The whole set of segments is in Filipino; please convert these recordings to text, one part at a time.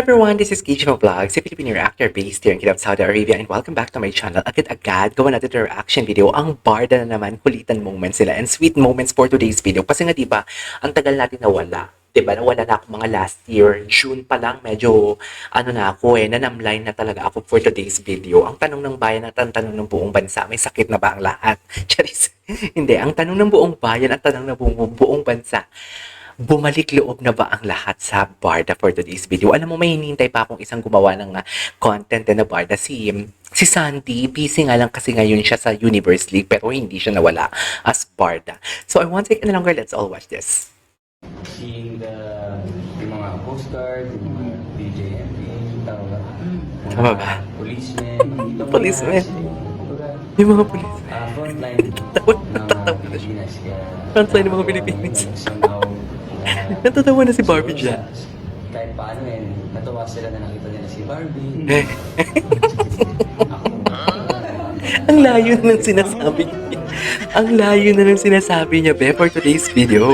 everyone, this is Kijima Vlogs, a Filipino reactor based here in Kidab, Saudi Arabia, and welcome back to my channel. Agad-agad, gawa natin yung reaction video. Ang barda na naman, kulitan moments sila and sweet moments for today's video. Kasi nga diba, ang tagal natin nawala. Diba, nawala na ako mga last year. June pa lang, medyo, nanamline na talaga ako for today's video. Ang tanong ng bayan at ang tanong ng buong bansa, may sakit na ba ang lahat? Charis. Hindi, ang tanong ng buong bayan at tanong ng buong bansa, bumalik loob na ba ang lahat sa Barda for today's video? Alam mo, may hinihintay pa akong isang gumawa ng content na Barda. Si Sandy, busy nga lang kasi ngayon siya sa Universe League pero hindi siya nawala as Barda. So I won't take any longer, let's all watch this. Seeing yung mga postcard, yung mga DJ, Tama ba? policemen, Policemen. Yung mga policemen. frontline Natatawa na siya. Frontline ng mga Pilipinas. somehow, Natatawa na si Barbie dyan. kahit paano natuwa sila na nakita nila si Barbie. Ang layo na ng sinasabi niya. Ang layo na ng sinasabi niya, Be, for today's video.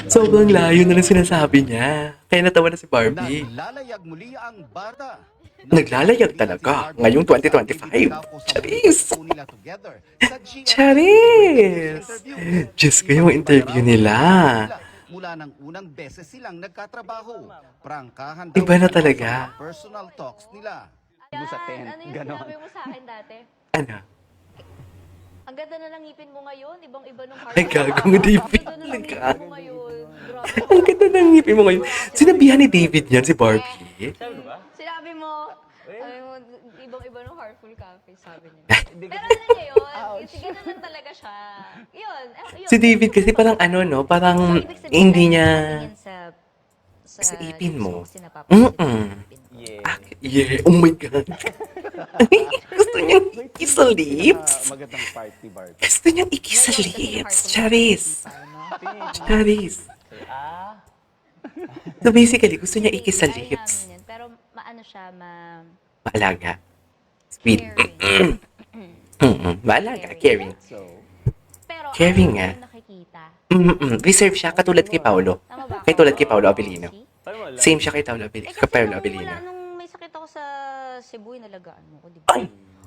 Sobrang layo na ng sinasabi niya. Kaya natawa na si Barbie. Naglalayag muli ang Barda. Naglalayag talaga ngayong 2025. Charis! Charis! Charis! Diyos ko yung interview nila. Mula ng unang beses silang nagkatrabaho. Prangkahan daw Iba na sila talaga. sa mga personal talks nila. Yan, sa tent, ano yung ganon. sinabi mo sa akin dati? Ano? Ang ganda na lang ngipin mo ngayon, ibang-iba nung heart. Ay, gago mo, David. Ang ganda na lang ngipin mo ngayon. Grabe. Ang ganda ng ngipin mo ngayon. Sinabihan ni David yan, si Barbie. Sinabi mo, ibang-iba nung heartful cafe, sabi niya. Pero ano niya yun? Sige na lang talaga siya. Yun. Si David kasi parang parang hindi niya sa ipin mo. Mm-mm. Yeah, oh my God. Gusto niyang ikis sa lips. Magandang party, Barda. Gusto niyang ikis sa lips. Charis. Charis. So basically, gusto niya ikis sa lips. Pero maano siya, Maalaga. Sweet. Maalaga, caring. Pero Caring ano nga. yung nakikita? Reserve siya, katulad kay Paulo. Tama ba? Katulad kay Paulo Abilino. Same siya kay Paulo Kasi Abilino. nung may sakit ako sa Cebu, nalagaan mo ko, di ba? Ay!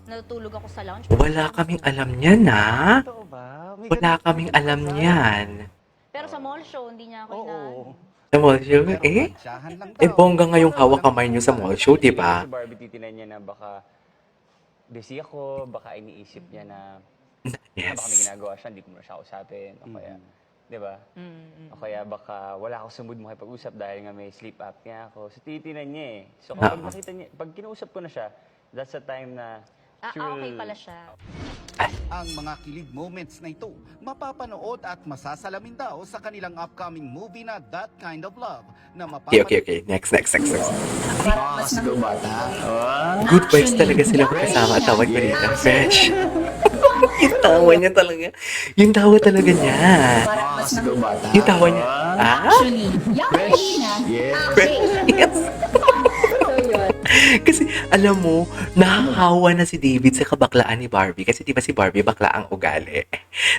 Natutulog ako sa lounge. Wala kaming alam niyan, ha? Totoo ba? May Wala ganun kaming ba? alam niyan. Pero sa mall show, hindi niya ako inaano. Sa mall show, Pero mantsahan lang daw. bongga nga yung hawak kamay niyo sa mall show, di ba? Si Barbie titinan niya na baka busy ako, baka iniisip niya na baka may Yes. ginagawa siya, hindi ko na siya kausapin. O kaya, di ba? O kaya baka wala ako sa mood makipag-usap dahil nga may sleep apnea ako. So titinan niya eh. So kapag nakita niya, pag kinausap ko na siya, that's the time na she Okay will- pala siya. Ang mga kilig moments na ito, mapapanood at masasalamin daw sa kanilang upcoming movie na That Kind of Love na Okay. Next. Good vibes talaga sila magkasama at tawag ko dito. Fresh. Yung tawa niya talaga. Yung tawa talaga niya. Yung tawa niya. Actually, yung kanina, Yes. Kasi alam mo, nahahawa na si David sa kabaklaan ni Barbie. Kasi di ba si Barbie bakla ang ugali.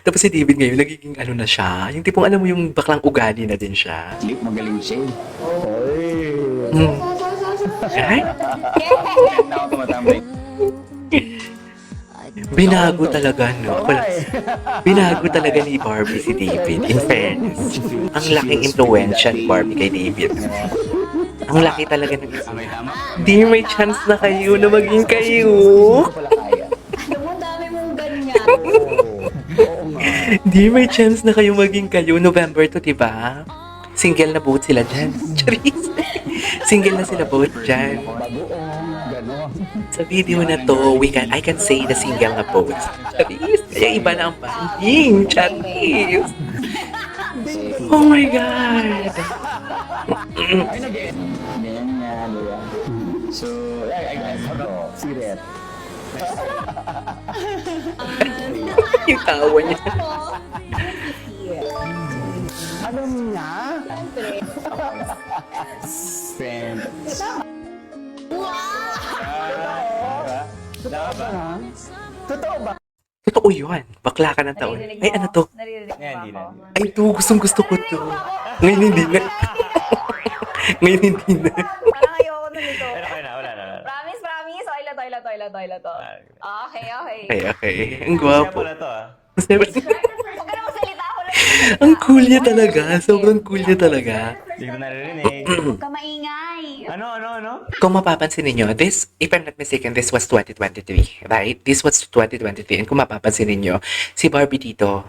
Tapos si David ngayon, nagiging na siya. Yung tipong alam mo yung baklang ugali na din siya. Sleep, magaling siya. Right? Na ako tumatambay. Binago talaga, no? Binago talaga ni Barbie si David, in fairness. Ang laking impluensya ni Barbie kay David. Ang laki talaga ng Di may chance na kayo na maging kayo. alam mo, dami mong ganyan. Di may chance na kayo maging kayo. November to, diba? Single na both sila dyan. Charis. Single na sila both dyan. Sa video na to, I can say the single na both. Charis. Kaya iba na ang banding. Charis. Oh my God. Ganyan nga, di ba? So, I serious. Yung tawa niya. Alam niya? Friend. Totoo ba? Totoo yun. Bakla ka ng taon. Ay, ano to? Hindi na. Ay, to. Gustong gusto ko to. Ngayon hindi na. Ngayon hindi na. Parang ayoko na ganito. Okay na, wala na. Promise, promise. Toilet to. Okay. Okay. Ang Kaya gwapo. pala to ah. Huwag ka na magsalita ako lang. Ang cool niya talaga. Sobrang cool niya talaga. Hindi ko naririnig. Huwag ka maingay. Ano? Kung mapapansin ninyo, this, if I'm not mistaken, this was 2023, right? This was 2023. And kung mapapansin ninyo, si Barbie dito,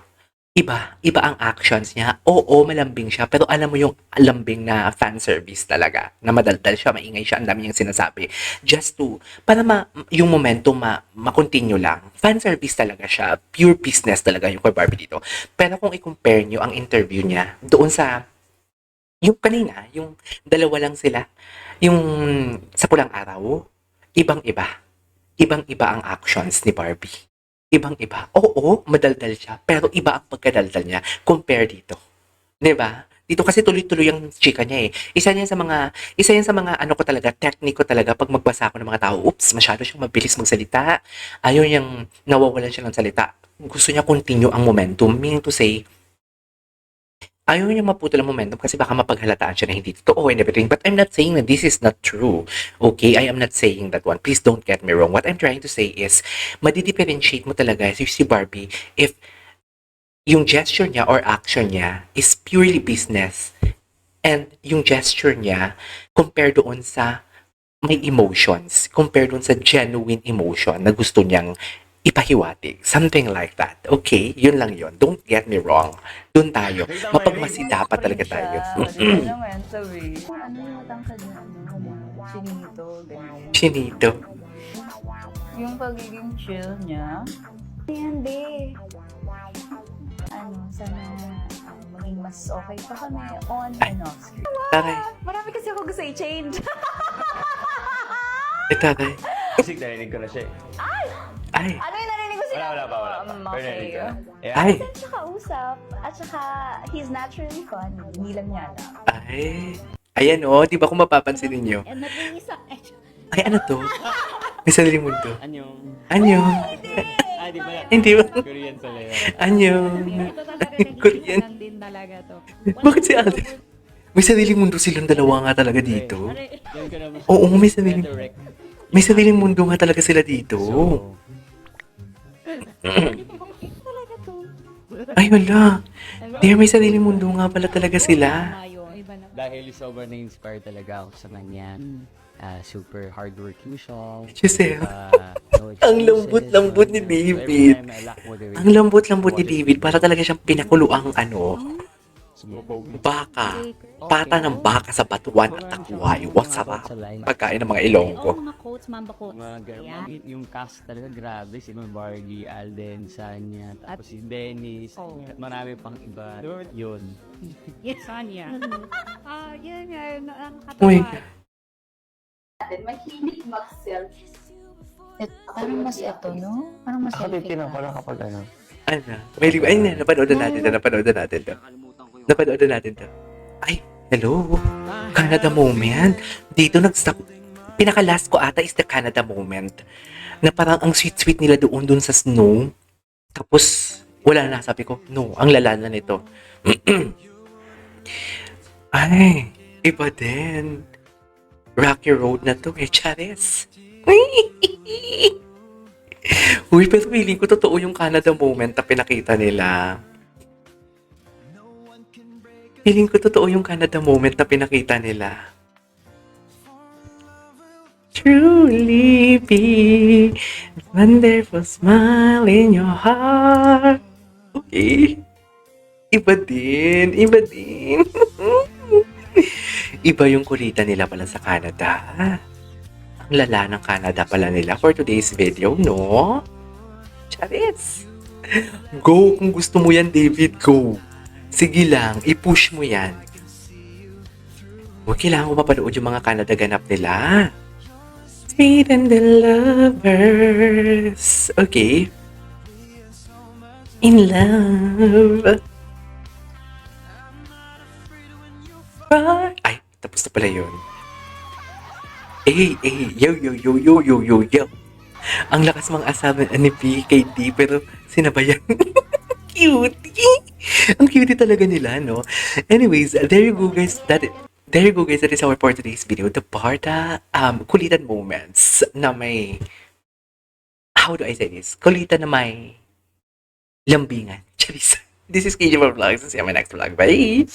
iba ang actions niya. Oo, malambing siya, pero alam mo yung lambing na fan service talaga. Na madaldal siya, maingay siya, ang dami niyang sinasabi. Just to, para yung momentum ma-continue lang. Fan service talaga siya. Pure business talaga yung kay Barbie dito. Pero kung i-compare niyo ang interview niya doon sa yung kanina, yung dalawa lang sila, yung sa Pulang Araw, ibang-iba. Ibang-iba ang actions ni Barbie. Ibang-iba. Oo, madaldal siya, pero iba ang pagkadaldal niya compare dito. 'Di ba? Dito kasi tuloy-tuloy ang chika niya eh. Isa yan sa mga ano ko talaga, technique ko talaga pag magbasa ako ng mga tao. Oops, masyado siyang mabilis magsalita. Ayaw niyang nawawalan siya ng salita. Gusto niya continue ang momentum. Meaning to say, ayaw niya maputol ang momentum kasi baka mapaghalataan siya na hindi totoo and everything. But I'm not saying that this is not true. Okay? I am not saying that one. Please don't get me wrong. What I'm trying to say is, madi-differentiate mo talaga si Barbie if yung gesture niya or action niya is purely business and yung gesture niya compared doon sa may emotions, compared doon sa genuine emotion na gusto niyang ipahiwatig. Something like that. Okay? Yun lang yun. Don't get me wrong. Doon tayo. Mapagmasida pa talaga tayo. Ano naman, sabi. Ano yung matangkad na chinito, ganyan. Chinito. Yung pagiging chill niya. Yan, be. Sana maging mas okay pa kami on and off screen. Taray. Marami kasi ako gusto i-change. Taray. Music, narinig ko na siya eh. Ay. Ano yung narinig ko sila? Wala pa. Pero narinig ko na. Yeah. Ay. Siya kausap. At saka, he's naturally funny. Hindi lang niya alam. Ay. Ayan o. Di ba kung mapapansin ninyo? And nag-iisa. Ay, ano to? May sariling mundo. Anyong. Anyo. Di ba? Hindi ba? Korean pala yun. Anyo. Ito talaga Korean. lang din talaga to. Bakit si Alden? May sariling mundo silang dalawa nga talaga dito. Oo, may sariling mundo nga talaga sila dito. Ay, wala. Dear, may sariling mundo nga pala talaga sila. Mayo, iba na. Dahil sobrang na-inspire talaga ako sa kanya. Super hardworking siya. Giselle. No Ang excuses, lambot-lambot ni so David. every time I lack motivation, Ang lambot-lambot ni David. Para talaga siyang pinakuluang baka. Pata ng baka sa batuan at takway. What's sarap. Pagkain ng mga Ilonggo. Oo, mga quotes, mamba quotes. Yeah. Yung cast talaga grabe. Si Barbie, Alden, Sanya, tapos si Dennis, at marami pang iba. Yun. Yes, Sonia. Yun nga, Oh my nakakatawa. God. Mahilig mag-self. Parang mas ito, no? Parang mas selfie Titinan ko lang kapag ano. Ano? May ay na, napanood na natin to. Ay, hello. Canada moment. Dito nag-stop. Pinaka-last ko ata is the Canada moment. Na parang ang sweet-sweet nila doon sa snow. Tapos, wala na. Sabi ko, no, ang lala na nito. Ay, iba din. Rocky Road na to eh, Charis. Uy, pero feeling ko totoo yung Canada moment na pinakita nila. Feeling ko totoo yung Canada moment na pinakita nila. Truly be wonderful smile in your heart. Okay. Iba din. Iba yung kulitan nila pala sa Canada. Ang lala ng Canada pala nila for today's video, no? Charis! Go! Kung gusto mo yan, David, go! Sige lang, i-push mo yan. Huwag kailangan ko mapanood yung mga Canada ganap nila. Sweet and the lovers. Okay. In love. Ay, tapos na pala yun. Yo. Ang lakas mga asawa ni PKD, pero sinabayan. Cutie! Ang cutie talaga nila, no? Anyways, there you go guys. There you go guys, that is our for today's video. The Barda kulitan moments na may, how do I say this? Kulitan na may lambingan. Charis. This is KJ Vlogs. See you on my next vlog. Bye!